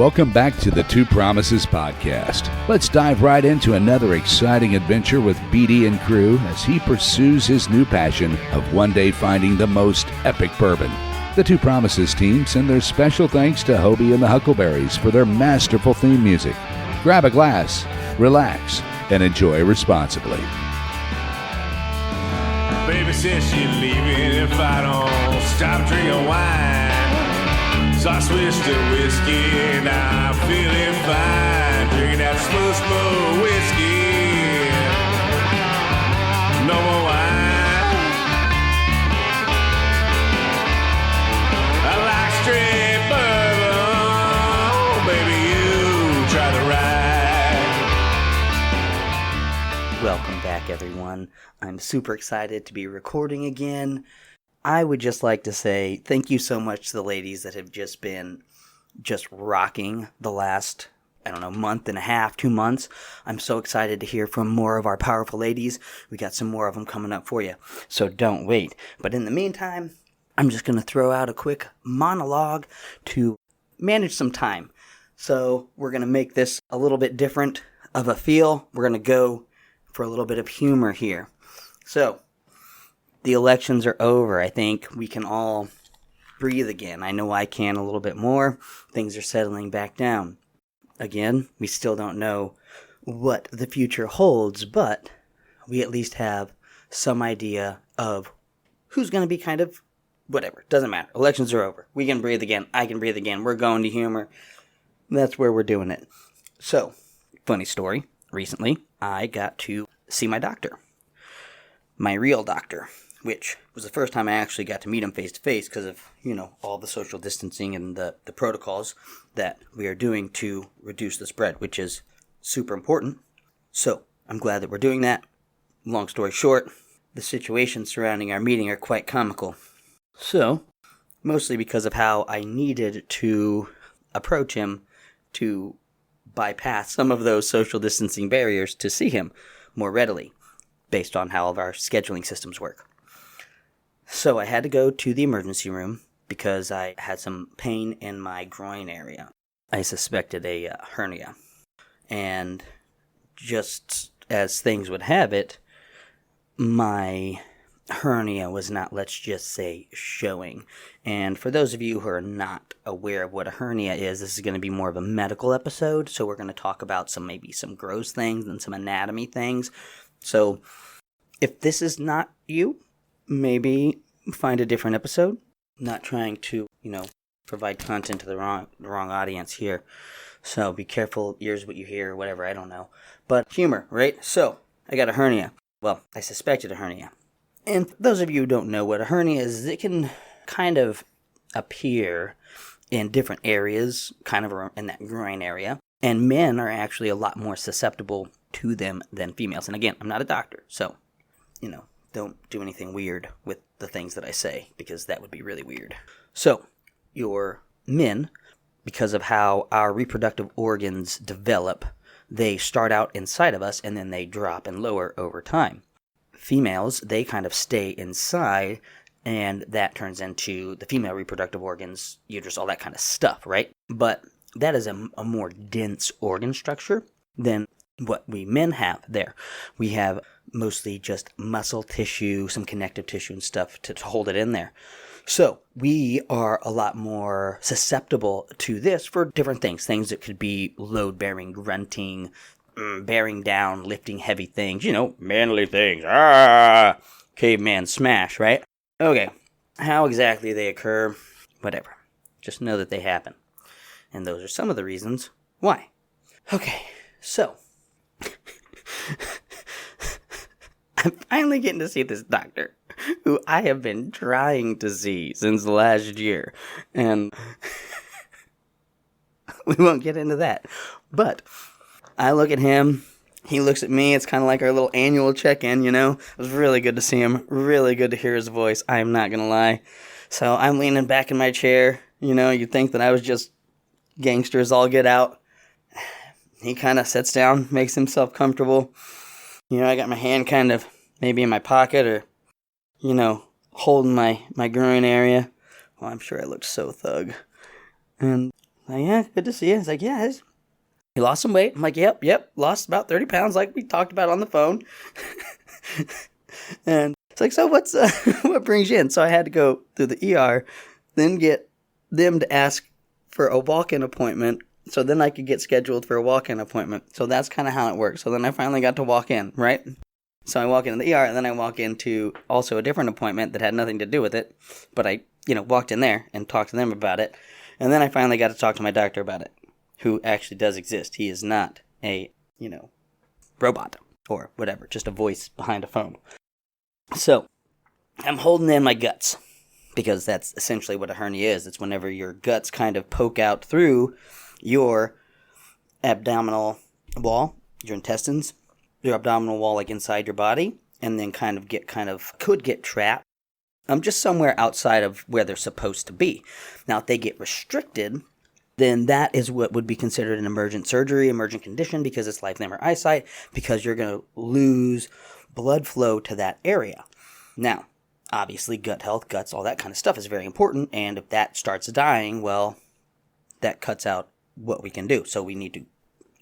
Welcome back to the Two Promises podcast. Let's dive right into another exciting adventure with BD and crew as he pursues his new passion of one day finding the most epic bourbon. The Two Promises team send their special thanks to Hobie and the Huckleberries for their masterful theme music. Grab a glass, relax, and enjoy responsibly. Baby says she's leaving if I don't stop drinking wine. So I switched to whiskey, now I'm feeling fine. Drinking that smooth, smooth whiskey. No more wine. I like straight bourbon. Baby, you try the ride. Welcome back, everyone. I'm super excited to be recording again. I would just like to say thank you so much to the ladies that have just been rocking the last, month and a half, 2 months. I'm so excited to hear from more of our powerful ladies. We got some more of them coming up for you, so don't wait. But in the meantime, I'm just going to throw out a quick monologue to manage some time. So we're going to make this a little bit different of a feel. We're going to go for a little bit of humor here. So, the elections are over. I think we can all breathe again. I know I can a little bit more. Things are settling back down. Again, we still don't know what the future holds, but we at least have some idea of who's going to be kind of whatever. Doesn't matter. Elections are over. We can breathe again. I can breathe again. We're going to humor. That's where we're doing it. So, funny story. Recently, I got to see my doctor. My real doctor. Which was the first time I actually got to meet him face-to-face because of, all the social distancing and the protocols that we are doing to reduce the spread, which is super important. So, I'm glad that we're doing that. Long story short, the situations surrounding our meeting are quite comical. So, mostly because of how I needed to approach him to bypass some of those social distancing barriers to see him more readily, based on how all of our scheduling systems work. So I had to go to the emergency room because I had some pain in my groin area. I suspected a hernia. And just as things would have it, my hernia was not, let's just say, showing. And for those of you who are not aware of what a hernia is, this is going to be more of a medical episode. So we're going to talk about some gross things and some anatomy things. So if this is not you, maybe find a different episode. Not trying to, provide content to the wrong audience here. So be careful, ears what you hear, or whatever, I don't know. But humor, right? So, I got a hernia. Well, I suspected a hernia. And for those of you who don't know what a hernia is, it can kind of appear in different areas, kind of in that groin area. And men are actually a lot more susceptible to them than females. And again, I'm not a doctor, so, don't do anything weird with the things that I say, because that would be really weird. So, your men, because of how our reproductive organs develop, they start out inside of us and then they drop and lower over time. Females, they kind of stay inside, and that turns into the female reproductive organs, uterus, all that kind of stuff, right? But that is a more dense organ structure than what we men have there. We have mostly just muscle tissue, some connective tissue and stuff to hold it in there. So we are a lot more susceptible to this for different things. Things that could be load-bearing, grunting, bearing down, lifting heavy things, manly things. Caveman smash, right? Okay, how exactly they occur, whatever. Just know that they happen. And those are some of the reasons why. Okay, so I'm finally getting to see this doctor who I have been trying to see since last year. And we won't get into that. But I look at him, he looks at me, it's kind of like our little annual check-in, It was really good to see him, really good to hear his voice, I'm not going to lie. So I'm leaning back in my chair, you'd think that I was just gangsters all get out. He kind of sits down, makes himself comfortable. I got my hand kind of maybe in my pocket or, holding my groin area. Well, I'm sure I looked so thug. And Like, yeah, good to see you. He's like, yeah, you lost some weight. I'm like, yep, lost about 30 pounds like we talked about on the phone. And it's like, so what's what brings you in? So I had to go through the ER, then get them to ask for a walk-in appointment, so then I could get scheduled for a walk-in appointment. So that's kind of how it works. So then I finally got to walk in, right? So I walk into the ER, and then I walk into also a different appointment that had nothing to do with it, but I, walked in there and talked to them about it, and then I finally got to talk to my doctor about it, who actually does exist. He is not a, robot or whatever, just a voice behind a phone. So I'm holding in my guts, because that's essentially what a hernia is. It's whenever your guts kind of poke out through your abdominal wall, your intestines, your abdominal wall, like inside your body, and then could get trapped just somewhere outside of where they're supposed to be. Now, if they get restricted, then that is what would be considered an emergent surgery, emergent condition, because it's life, limb, or eyesight, because you're going to lose blood flow to that area. Now, obviously, gut health, guts, all that kind of stuff is very important, and if that starts dying, well, that cuts out what we can do. So we need to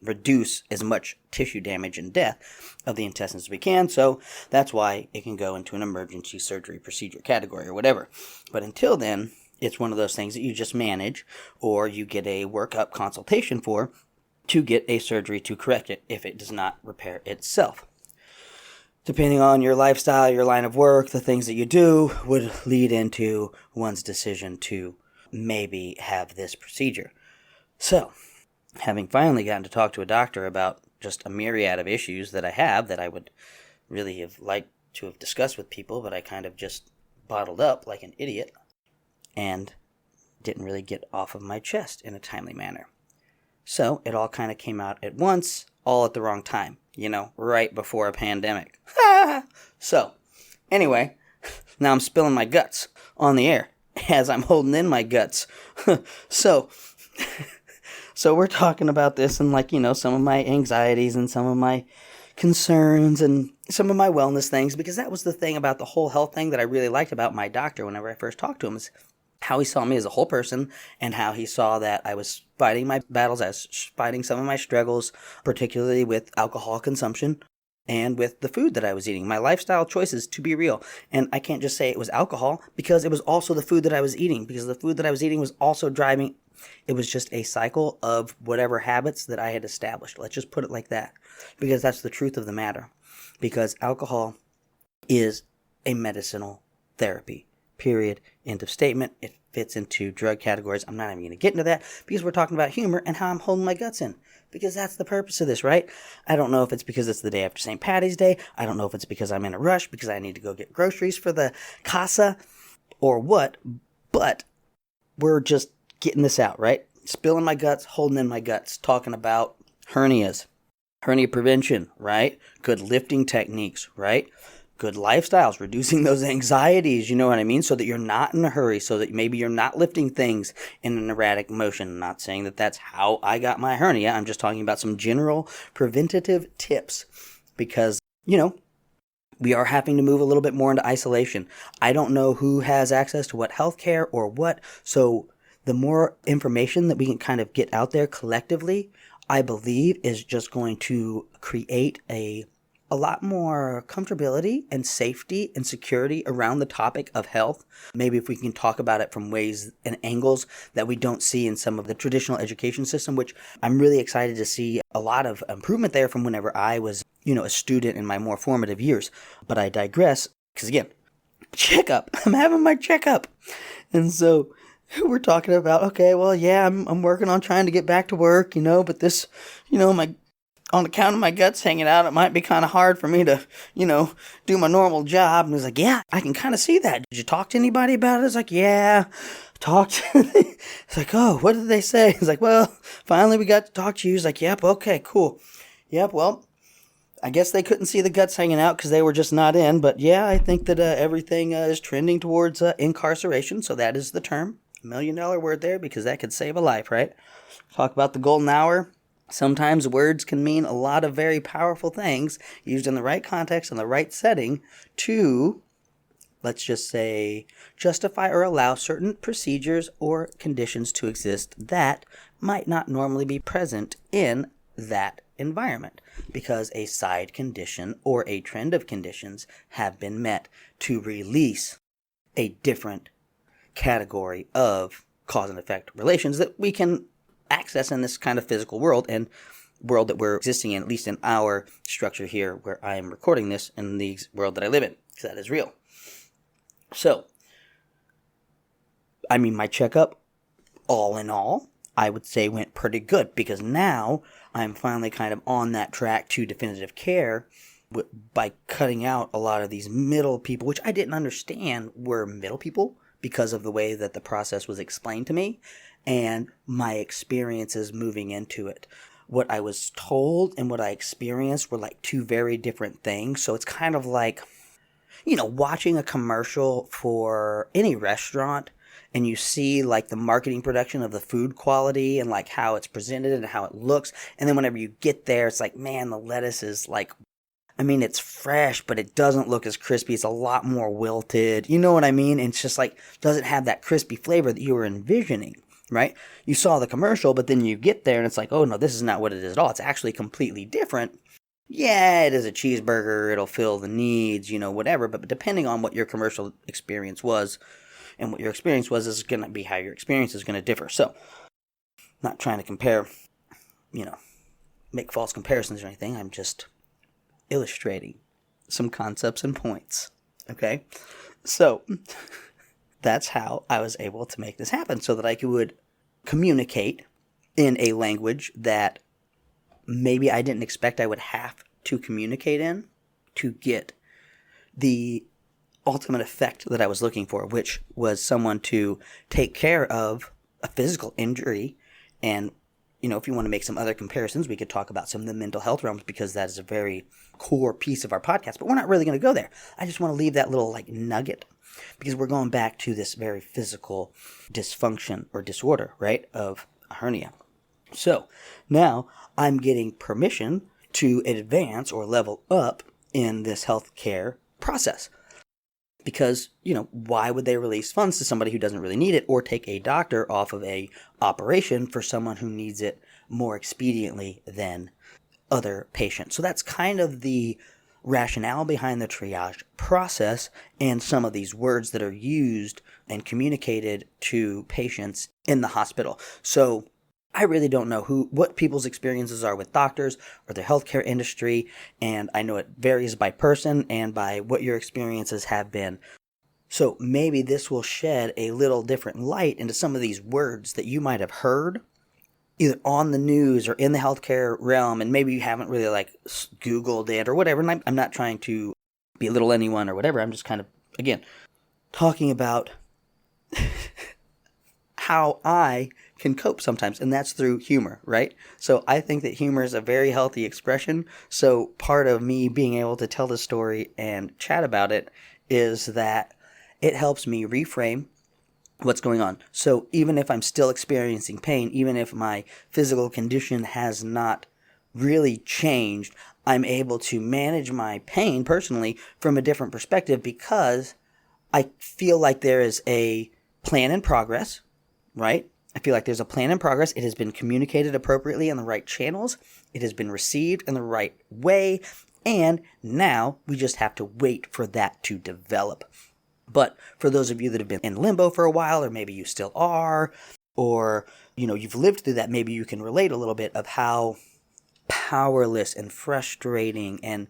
reduce as much tissue damage and death of the intestines as we can, so that's why it can go into an emergency surgery procedure category or whatever. But until then, it's one of those things that you just manage, or you get a workup consultation for to get a surgery to correct it if it does not repair itself. Depending on your lifestyle, your line of work, the things that you do would lead into one's decision to maybe have this procedure. So, having finally gotten to talk to a doctor about just a myriad of issues that I have that I would really have liked to have discussed with people, but I kind of just bottled up like an idiot and didn't really get off of my chest in a timely manner. So, it all kind of came out at once, all at the wrong time. Right before a pandemic. So, anyway, now I'm spilling my guts on the air as I'm holding in my guts. So we're talking about this and some of my anxieties and some of my concerns and some of my wellness things, because that was the thing about the whole health thing that I really liked about my doctor whenever I first talked to him, is how he saw me as a whole person, and how he saw that I was fighting my battles, I was fighting some of my struggles, particularly with alcohol consumption and with the food that I was eating, my lifestyle choices, to be real. And I can't just say it was alcohol, because it was also the food that I was eating, because the food that I was eating was also driving. It was just a cycle of whatever habits that I had established. Let's just put it like that, because that's the truth of the matter. Because alcohol is a medicinal therapy. Period. End of statement. It fits into drug categories. I'm not even going to get into that, because we're talking about humor and how I'm holding my guts in. Because that's the purpose of this, right? I don't know if it's because it's the day after St. Patty's Day. I don't know if it's because I'm in a rush, because I need to go get groceries for the casa, or what. But we're just getting this out, right? Spilling my guts, holding in my guts, talking about hernias, hernia prevention, right? Good lifting techniques, right? Good lifestyles, reducing those anxieties, you know what I mean? So that you're not in a hurry, so that maybe you're not lifting things in an erratic motion. I'm not saying that that's how I got my hernia. I'm just talking about some general preventative tips, because, we are having to move a little bit more into isolation. I don't know who has access to what healthcare or what, so the more information that we can kind of get out there collectively, I believe is just going to create a lot more comfortability and safety and security around the topic of health. Maybe if we can talk about it from ways and angles that we don't see in some of the traditional education system, which I'm really excited to see a lot of improvement there from whenever I was, a student in my more formative years. But I digress, because again, checkup. I'm having my checkup. And so we're talking about, okay, well, yeah, I'm working on trying to get back to work, but this, on account of my guts hanging out, it might be kind of hard for me to, do my normal job. And he's like, yeah, I can kind of see that. Did you talk to anybody about it? It's like, yeah, talked. It's like, oh, what did they say? He's like, well, finally we got to talk to you. He's like, yep, okay, cool. Yep, well, I guess they couldn't see the guts hanging out because they were just not in. But yeah, I think that everything is trending towards incarceration. So that is the term. $1 million word there, because that could save a life, right? Talk about the golden hour. Sometimes words can mean a lot of very powerful things used in the right context and the right setting to let's just say, justify or allow certain procedures or conditions to exist that might not normally be present in that environment because a side condition or a trend of conditions have been met to release a different category of cause and effect relations that we can access in this kind of physical world and world that we're existing in, at least in our structure here where I am recording this in the world that I live in, because that is real. So, I mean, my checkup, all in all, I would say went pretty good because now I'm finally kind of on that track to definitive care by cutting out a lot of these middle people, which I didn't understand were middle people because of the way that the process was explained to me and my experiences moving into it. What I was told and what I experienced were like two very different things. So it's kind of like, watching a commercial for any restaurant and you see like the marketing production of the food quality and like how it's presented and how it looks. And then whenever you get there, it's like, man, the lettuce is like, it's fresh, but it doesn't look as crispy. It's a lot more wilted. You know what I mean? And it's just like, doesn't have that crispy flavor that you were envisioning, right? You saw the commercial, but then you get there and it's like, oh no, this is not what it is at all. It's actually completely different. Yeah, it is a cheeseburger. It'll fill the needs, whatever. But depending on what your commercial experience was and what your experience was is going to be how your experience is going to differ. So, not trying to compare, make false comparisons or anything. I'm just illustrating some concepts and points. Okay? So, that's how I was able to make this happen so that I could communicate in a language that maybe I didn't expect I would have to communicate in to get the ultimate effect that I was looking for, which was someone to take care of a physical injury. And, if you want to make some other comparisons, we could talk about some of the mental health realms because that is a very core piece of our podcast, but we're not really going to go there. I just want to leave that little nugget because we're going back to this very physical dysfunction or disorder, right, of a hernia. So now I'm getting permission to advance or level up in this healthcare process. Because, why would they release funds to somebody who doesn't really need it or take a doctor off of a operation for someone who needs it more expediently than other patients? So that's kind of the rationale behind the triage process and some of these words that are used and communicated to patients in the hospital. So I really don't know what people's experiences are with doctors or the healthcare industry, and I know it varies by person and by what your experiences have been. So maybe this will shed a little different light into some of these words that you might have heard either on the news or in the healthcare realm, and maybe you haven't really Googled it or whatever. And I'm not trying to belittle anyone or whatever. I'm just kind of, again, talking about how I can cope sometimes, and that's through humor, right? So I think that humor is a very healthy expression. So part of me being able to tell the story and chat about it is that it helps me reframe what's going on. So even if I'm still experiencing pain, even if my physical condition has not really changed, I'm able to manage my pain personally from a different perspective because I feel like there is a plan in progress, right? I feel like there's a plan in progress. It has been communicated appropriately in the right channels. It has been received in the right way. And now we just have to wait for that to develop. But for those of you that have been in limbo for a while, or maybe you still are, or, you've lived through that, maybe you can relate a little bit of how powerless and frustrating and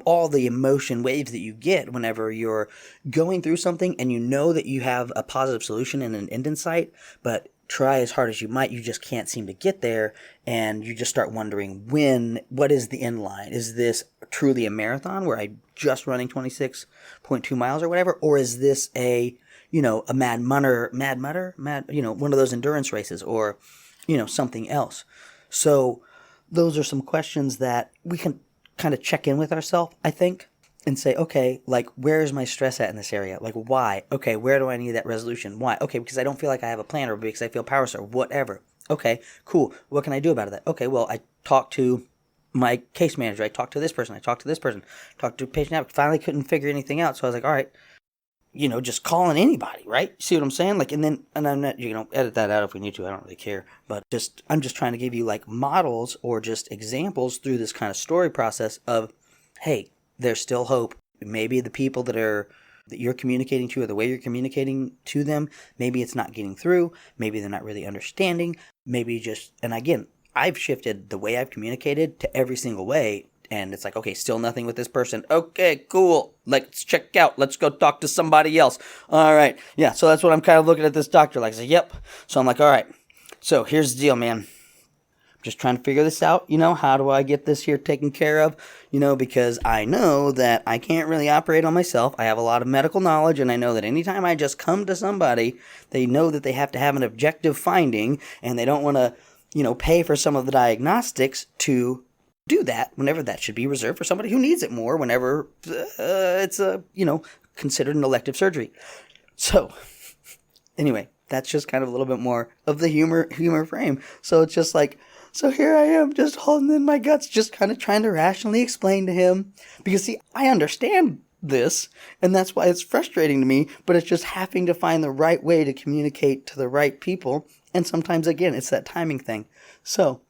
all the emotion waves that you get whenever you're going through something and you know that you have a positive solution and an end in sight, but try as hard as you might, you just can't seem to get there, and you just start wondering what is the end line? Is this truly a marathon where I'm just running 26.2 miles or whatever, or is this a mad munner, one of those endurance races, or something else? So those are some questions that we can kind of check in with ourselves, I think, and say, okay, where is my stress at in this area? Why? Okay, where do I need that resolution? Why? Okay, because I don't feel like I have a plan, or because I feel powerless, or whatever. Okay, cool. What can I do about that? Okay, well, I talked to my case manager. I talked to this person. I talked to this person. Talked to a patient advocate. Finally couldn't figure anything out. So I was like, all right, just calling anybody, right? See what I'm saying? Like, and I'm not, edit that out if we need to. I don't really care. But I'm just trying to give you like models or just examples through this kind of story process of, hey, there's still hope. Maybe the people that you're communicating to or the way you're communicating to them, maybe it's not getting through. Maybe they're not really understanding. Maybe and again, I've shifted the way I've communicated to every single way. And it's like, okay, still nothing with this person. Okay, cool. Let's check out. Let's go talk to somebody else. All right. Yeah, so that's what I'm kind of looking at this doctor like. I say, yep. So I'm like, all right. So here's the deal, man. I'm just trying to figure this out. How do I get this here taken care of? Because I know that I can't really operate on myself. I have a lot of medical knowledge, and I know that anytime I just come to somebody, they know that they have to have an objective finding, and they don't want to, pay for some of the diagnostics to do that whenever that should be reserved for somebody who needs it more whenever it's considered an elective surgery. So anyway, that's just kind of a little bit more of the humor frame. So it's just like, so here I am just holding in my guts, just kind of trying to rationally explain to him, because see, I understand this, and that's why it's frustrating to me, but it's just having to find the right way to communicate to the right people. And sometimes, again, it's that timing thing. So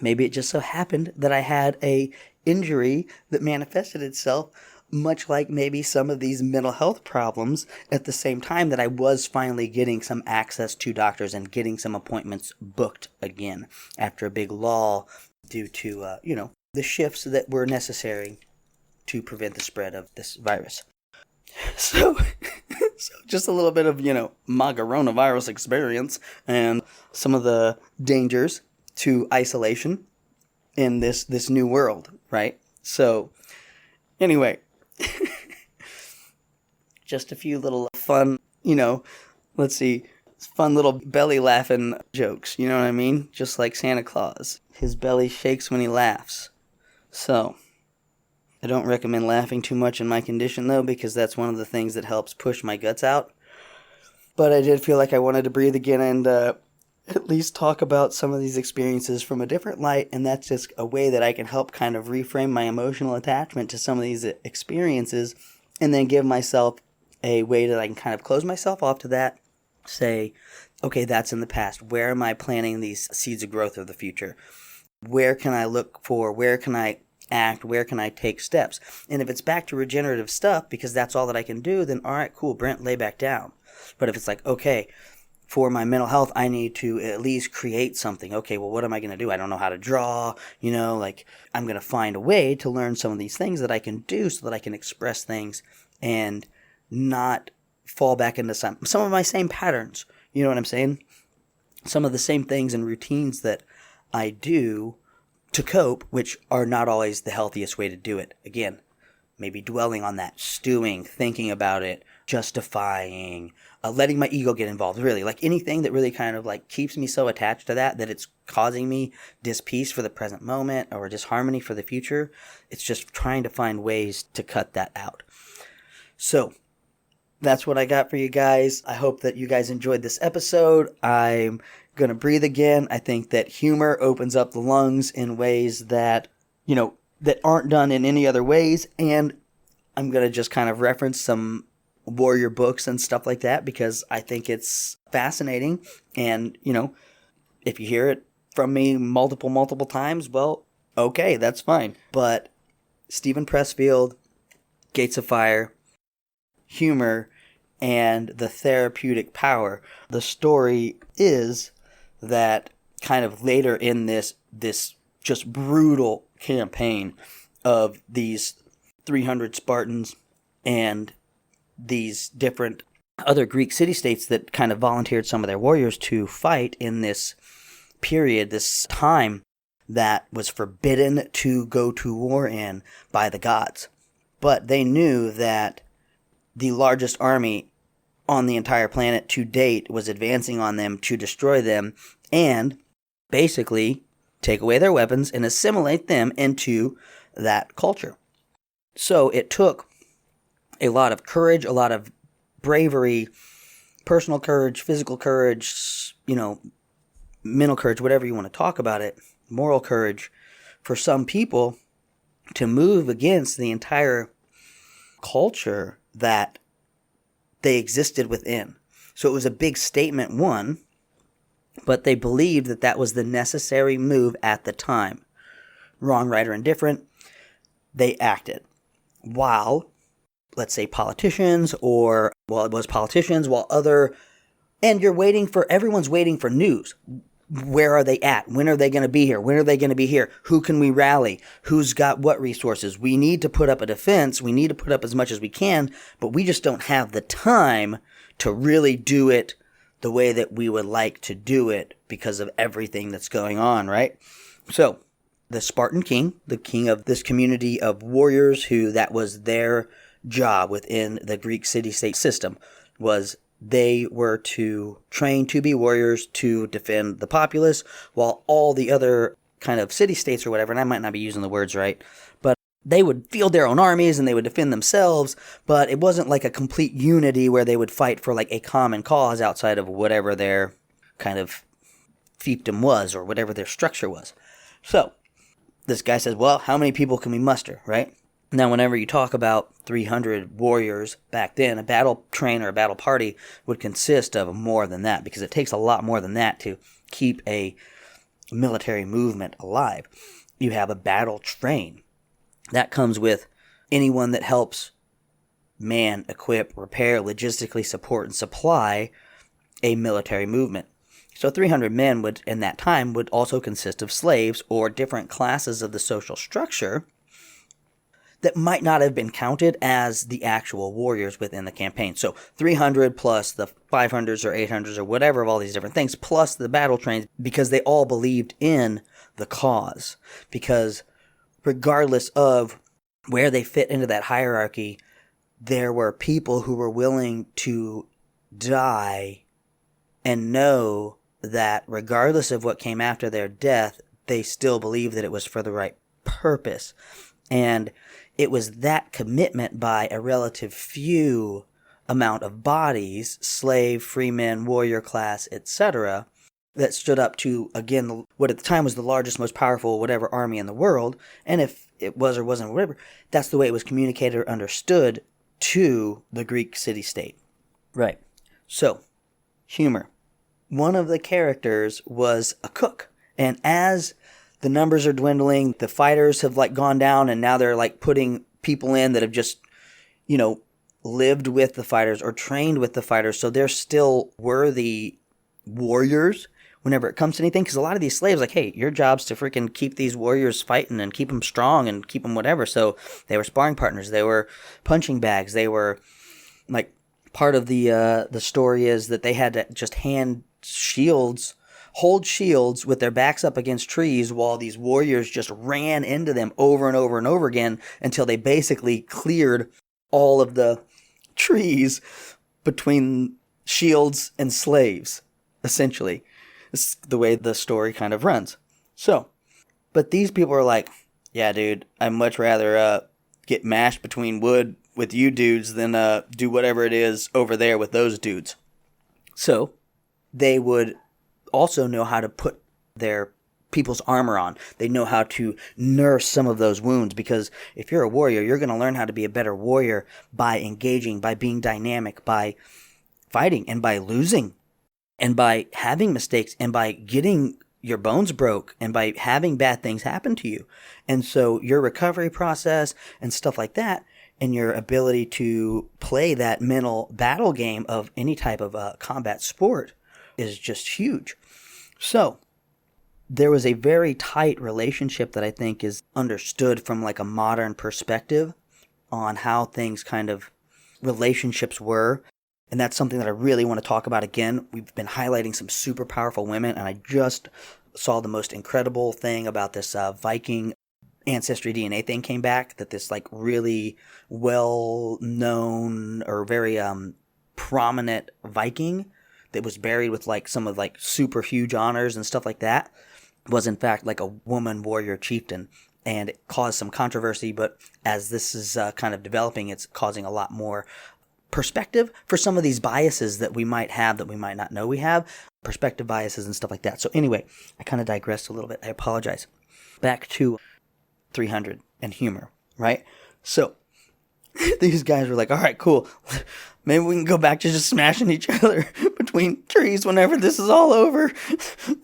maybe it just so happened that I had a injury that manifested itself much like maybe some of these mental health problems at the same time that I was finally getting some access to doctors and getting some appointments booked again after a big lull due to, the shifts that were necessary to prevent the spread of this virus. So just a little bit of, my coronavirus experience and some of the dangers to isolation in this new world, right? So anyway, just a few little fun, let's see, fun little belly laughing jokes, you know what I mean? Just like Santa Claus. His belly shakes when he laughs. So I don't recommend laughing too much in my condition though, because that's one of the things that helps push my guts out. But I did feel like I wanted to breathe again and at least talk about some of these experiences from a different light, and that's just a way that I can help kind of reframe my emotional attachment to some of these experiences, and then give myself a way that I can kind of close myself off to that, say, okay, that's in the past. Where am I planting these seeds of growth of the future? Where can I look for? Where can I act? Where can I take steps? And if it's back to regenerative stuff, because that's all that I can do, then all right, cool, Brent, lay back down. But if it's like, okay, for my mental health, I need to at least create something. Okay, well, what am I going to do? I don't know how to draw, I'm going to find a way to learn some of these things that I can do so that I can express things and not fall back into some of my same patterns. You know what I'm saying? Some of the same things and routines that I do to cope, which are not always the healthiest way to do it. Again, maybe dwelling on that, stewing, thinking about it, justifying, letting my ego get involved, really. Like anything that really kind of like keeps me so attached to that it's causing me dis-peace for the present moment or disharmony for the future. It's just trying to find ways to cut that out. So that's what I got for you guys. I hope that you guys enjoyed this episode. I'm going to breathe again. I think that humor opens up the lungs in ways that, that aren't done in any other ways. And I'm going to just kind of reference some warrior books and stuff like that because I think it's fascinating. And, if you hear it from me multiple times, well, okay, that's fine. But Steven Pressfield, Gates of Fire, humor, and the therapeutic power. The story is that kind of later in this just brutal campaign of these 300 Spartans and these different other Greek city-states that kind of volunteered some of their warriors to fight in this period, this time that was forbidden to go to war in by the gods. But they knew that the largest army on the entire planet to date was advancing on them to destroy them and basically take away their weapons and assimilate them into that culture. So it took a lot of courage, a lot of bravery, personal courage, physical courage, mental courage, whatever you want to talk about it, moral courage, for some people to move against the entire culture that they existed within. So it was a big statement, one, but they believed that that was the necessary move at the time. Wrong, right, or indifferent, they acted. While, let's say politicians, or, well, it was politicians, while other, and everyone's waiting for news. Where are they at? When are they going to be here? When are they going to be here? Who can we rally? Who's got what resources? We need to put up a defense. We need to put up as much as we can, but we just don't have the time to really do it the way that we would like to do it because of everything that's going on, right? So, the Spartan king, the king of this community of warriors who that was their job within the Greek city-state system, was they were to train to be warriors to defend the populace, while all the other kind of city-states or whatever, and I might not be using the words right, but they would field their own armies and they would defend themselves, but it wasn't like a complete unity where they would fight for like a common cause outside of whatever their kind of fiefdom was or whatever their structure was. So, this guy says, well, how many people can we muster, right? Now, whenever you talk about 300 warriors back then, a battle train or a battle party would consist of more than that, because it takes a lot more than that to keep a military movement alive. You have a battle train. That comes with anyone that helps man, equip, repair, logistically support, and supply a military movement. So 300 men would, in that time, would also consist of slaves or different classes of the social structure that might not have been counted as the actual warriors within the campaign. So 300 plus the 500s or 800s or whatever of all these different things, plus the battle trains, because they all believed in the cause. Because regardless of where they fit into that hierarchy, there were people who were willing to die and know that regardless of what came after their death, they still believed that it was for the right purpose. And it was that commitment by a relative few amount of bodies, slave, freemen, warrior class, etc., that stood up to, again, what at the time was the largest, most powerful, whatever army in the world. And if it was or wasn't, whatever, that's the way it was communicated or understood to the Greek city-state. Right. So, humor. One of the characters was a cook. And as the numbers are dwindling, the fighters have like gone down, and now they're like putting people in that have just, lived with the fighters or trained with the fighters. So they're still worthy warriors whenever it comes to anything. Because a lot of these slaves, like, hey, your job's to freaking keep these warriors fighting and keep them strong and keep them whatever. So they were sparring partners. They were punching bags. They were like, part of the story is that they had to just hold shields with their backs up against trees while these warriors just ran into them over and over and over again until they basically cleared all of the trees between shields and slaves, essentially. It's the way the story kind of runs. So, but these people are like, yeah, dude, I'd much rather get mashed between wood with you dudes than do whatever it is over there with those dudes. So, they would also know how to put their people's armor on. They know how to nurse some of those wounds, because if you're a warrior, you're going to learn how to be a better warrior by engaging, by being dynamic, by fighting, and by losing, and by having mistakes, and by getting your bones broke, and by having bad things happen to you. And so your recovery process and stuff like that, and your ability to play that mental battle game of any type of combat sport is just huge. So, there was a very tight relationship that I think is understood from like a modern perspective on how things kind of relationships were. And that's something that I really want to talk about again. We've been highlighting some super powerful women, and I just saw the most incredible thing about this Viking ancestry DNA thing came back, that this like really well-known or very prominent Viking that was buried with like some of like super huge honors and stuff like that was in fact like a woman warrior chieftain, and it caused some controversy. But as this is kind of developing, it's causing a lot more perspective for some of these biases that we might have that we might not know we have, perspective biases and stuff like that. So anyway, I kind of digressed a little bit. I apologize. Back to 300 and humor, right? So these guys were like, all right, cool. Maybe we can go back to just smashing each other between trees whenever this is all over.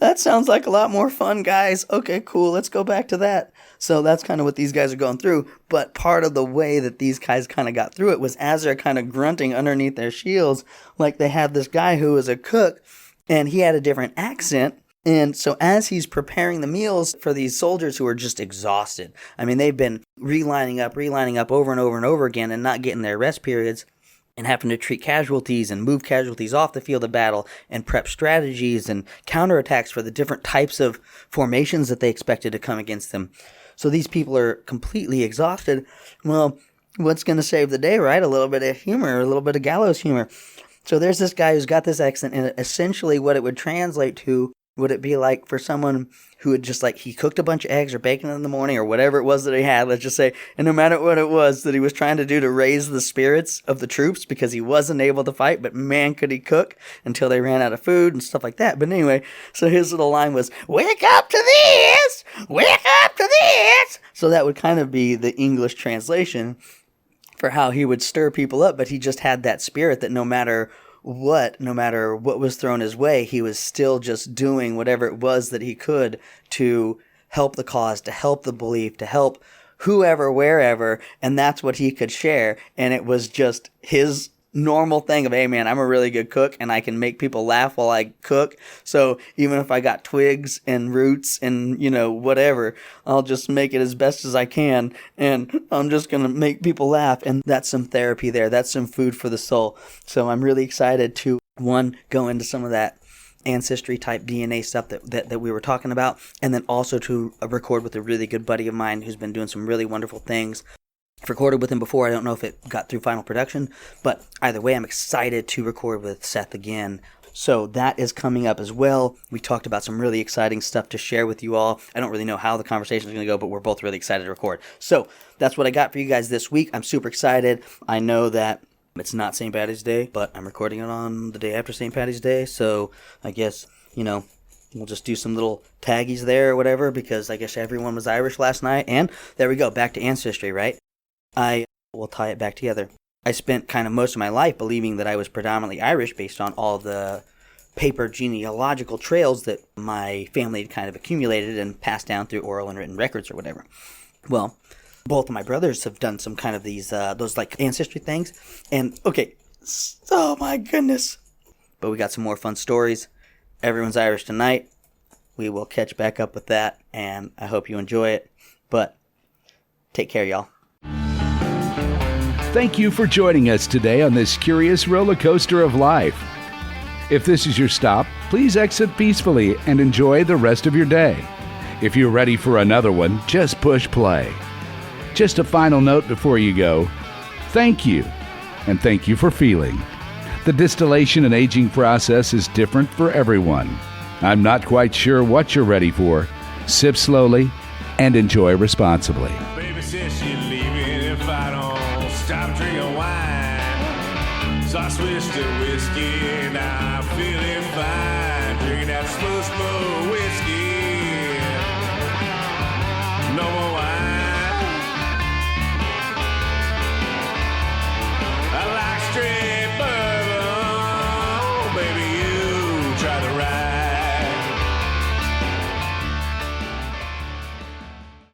That sounds like a lot more fun, guys. Okay, cool. Let's go back to that. So that's kind of what these guys are going through. But part of the way that these guys kind of got through it was as they're kind of grunting underneath their shields, like they had this guy who was a cook, and he had a different accent. And so as he's preparing the meals for these soldiers who are just exhausted, I mean, they've been relining up over and over and over again and not getting their rest periods, and having to treat casualties and move casualties off the field of battle and prep strategies and counterattacks for the different types of formations that they expected to come against them. So these people are completely exhausted. Well, what's going to save the day, right? A little bit of humor, a little bit of gallows humor. So there's this guy who's got this accent, and essentially what it would translate to, would it be like for someone who had just like, he cooked a bunch of eggs or bacon in the morning or whatever it was that he had, let's just say, and no matter what it was that he was trying to do to raise the spirits of the troops because he wasn't able to fight, but man, could he cook until they ran out of food and stuff like that. But anyway, so his little line was, wake up to this! Wake up to this! So that would kind of be the English translation for how he would stir people up, but he just had that spirit that no matter what was thrown his way, he was still just doing whatever it was that he could to help the cause, to help the belief, to help whoever, wherever, and that's what he could share. And it was just his normal thing of, hey man, I'm a really good cook and I can make people laugh while I cook. So even if I got twigs and roots and, whatever, I'll just make it as best as I can. And I'm just going to make people laugh. And that's some therapy there. That's some food for the soul. So I'm really excited to, one, go into some of that ancestry type DNA stuff that we were talking about. And then also to record with a really good buddy of mine who's been doing some really wonderful things. I've recorded with him before. I don't know if it got through final production, but either way, I'm excited to record with Seth again. So that is coming up as well. We talked about some really exciting stuff to share with you all. I don't really know how the conversation is going to go, but we're both really excited to record. So that's what I got for you guys this week. I'm super excited. I know that it's not St. Paddy's Day, but I'm recording it on the day after St. Paddy's Day. So I guess, we'll just do some little taggies there or whatever, because I guess everyone was Irish last night. And there we go, back to ancestry, right? I will tie it back together. I spent kind of most of my life believing that I was predominantly Irish based on all the paper genealogical trails that my family had kind of accumulated and passed down through oral and written records or whatever. Well, both of my brothers have done some kind of these, those like ancestry things. And okay, oh my goodness. But we got some more fun stories. Everyone's Irish tonight. We will catch back up with that, and I hope you enjoy it. But take care, y'all. Thank you for joining us today on this curious roller coaster of life. If this is your stop, please exit peacefully and enjoy the rest of your day. If you're ready for another one, just push play. Just a final note before you go. Thank you, and thank you for feeling. The distillation and aging process is different for everyone. I'm not quite sure what you're ready for. Sip slowly and enjoy responsibly. Baby says she's leaving if I don't stop drinking wine. So I switched to whiskey, now I'm feeling fine. Drinking that slow whiskey.